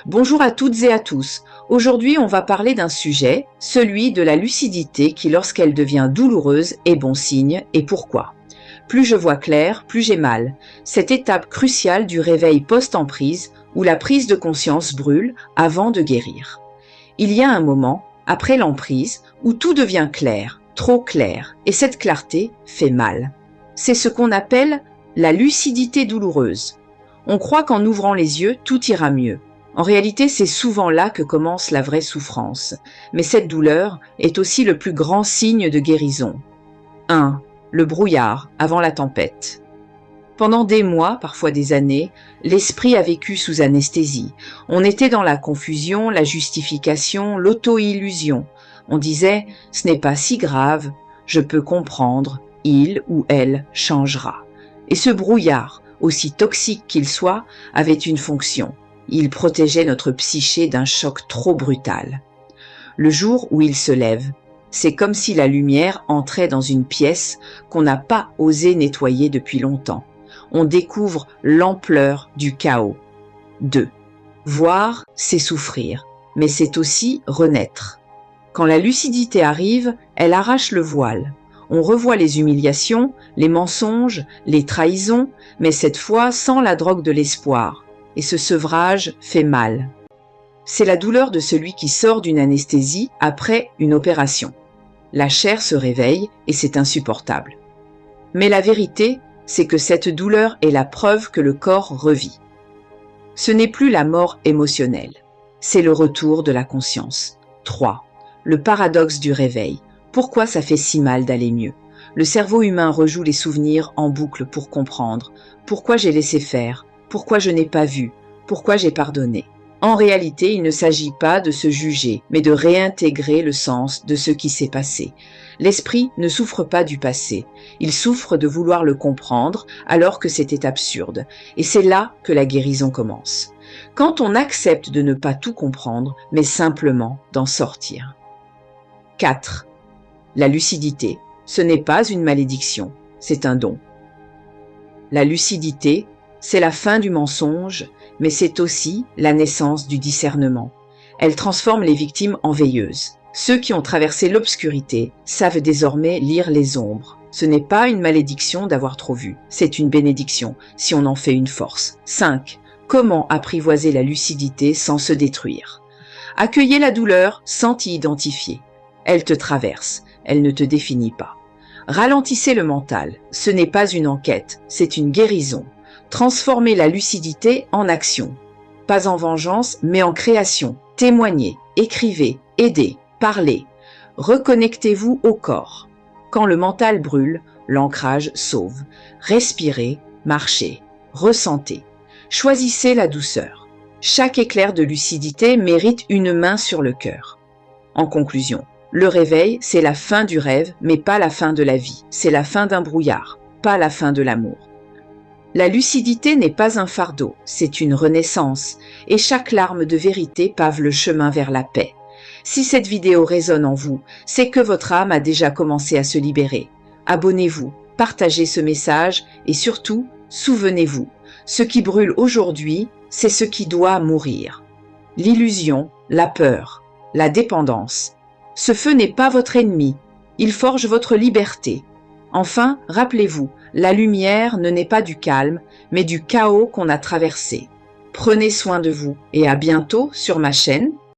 Bonjour à toutes et à tous. Aujourd'hui, on va parler d'un sujet, celui de la lucidité qui, lorsqu'elle devient douloureuse, est bon signe, et pourquoi. Plus je vois clair, plus j'ai mal. Cette étape cruciale du réveil post-emprise, où la prise de conscience brûle avant de guérir. Il y a un moment, après l'emprise, où tout devient clair, trop clair, et cette clarté fait mal. C'est ce qu'on appelle la lucidité douloureuse. On croit qu'en ouvrant les yeux, tout ira mieux. En réalité, c'est souvent là que commence la vraie souffrance. Mais cette douleur est aussi le plus grand signe de guérison. 1. Le brouillard avant la tempête. Pendant des mois, parfois des années, l'esprit a vécu sous anesthésie. On était dans la confusion, la justification, l'auto-illusion. On disait « ce n'est pas si grave, je peux comprendre, il ou elle changera ». Et ce brouillard, aussi toxique qu'il soit, avait une fonction. Il protégeait notre psyché d'un choc trop brutal. Le jour où il se lève, c'est comme si la lumière entrait dans une pièce qu'on n'a pas osé nettoyer depuis longtemps. On découvre l'ampleur du chaos. 2. Voir, c'est souffrir, mais c'est aussi renaître. Quand la lucidité arrive, elle arrache le voile. On revoit les humiliations, les mensonges, les trahisons, mais cette fois sans la drogue de l'espoir. Et ce sevrage fait mal. C'est la douleur de celui qui sort d'une anesthésie après une opération. La chair se réveille et c'est insupportable. Mais la vérité, c'est que cette douleur est la preuve que le corps revit. Ce n'est plus la mort émotionnelle, c'est le retour de la conscience. 3. Le paradoxe du réveil. Pourquoi ça fait si mal d'aller mieux? Le cerveau humain rejoue les souvenirs en boucle pour comprendre. Pourquoi j'ai laissé faire? Pourquoi je n'ai pas vu? Pourquoi j'ai pardonné? En réalité, il ne s'agit pas de se juger, mais de réintégrer le sens de ce qui s'est passé. L'esprit ne souffre pas du passé, il souffre de vouloir le comprendre alors que c'était absurde. Et c'est là que la guérison commence. Quand on accepte de ne pas tout comprendre, mais simplement d'en sortir. 4. La lucidité, ce n'est pas une malédiction, c'est un don. La lucidité, c'est la fin du mensonge, mais c'est aussi la naissance du discernement. Elle transforme les victimes en veilleuses. Ceux qui ont traversé l'obscurité savent désormais lire les ombres. Ce n'est pas une malédiction d'avoir trop vu, c'est une bénédiction, si on en fait une force. 5. Comment apprivoiser la lucidité sans se détruire? Accueillez la douleur sans t'y identifier. Elle te traverse, elle ne te définit pas. Ralentissez le mental, ce n'est pas une enquête, c'est une guérison. Transformez la lucidité en action. Pas en vengeance, mais en création. Témoignez, écrivez, aidez, parlez. Reconnectez-vous au corps. Quand le mental brûle, l'ancrage sauve. Respirez, marchez, ressentez. Choisissez la douceur. Chaque éclair de lucidité mérite une main sur le cœur. En conclusion, le réveil, c'est la fin du rêve, mais pas la fin de la vie. C'est la fin d'un brouillard, pas la fin de l'amour. La lucidité n'est pas un fardeau, c'est une renaissance, et chaque larme de vérité pave le chemin vers la paix. Si cette vidéo résonne en vous, c'est que votre âme a déjà commencé à se libérer. Abonnez-vous, partagez ce message, et surtout, souvenez-vous, ce qui brûle aujourd'hui, c'est ce qui doit mourir. L'illusion, la peur, la dépendance. Ce feu n'est pas votre ennemi, il forge votre liberté. Enfin, rappelez-vous, la lumière ne naît pas du calme, mais du chaos qu'on a traversé. Prenez soin de vous et à bientôt sur ma chaîne.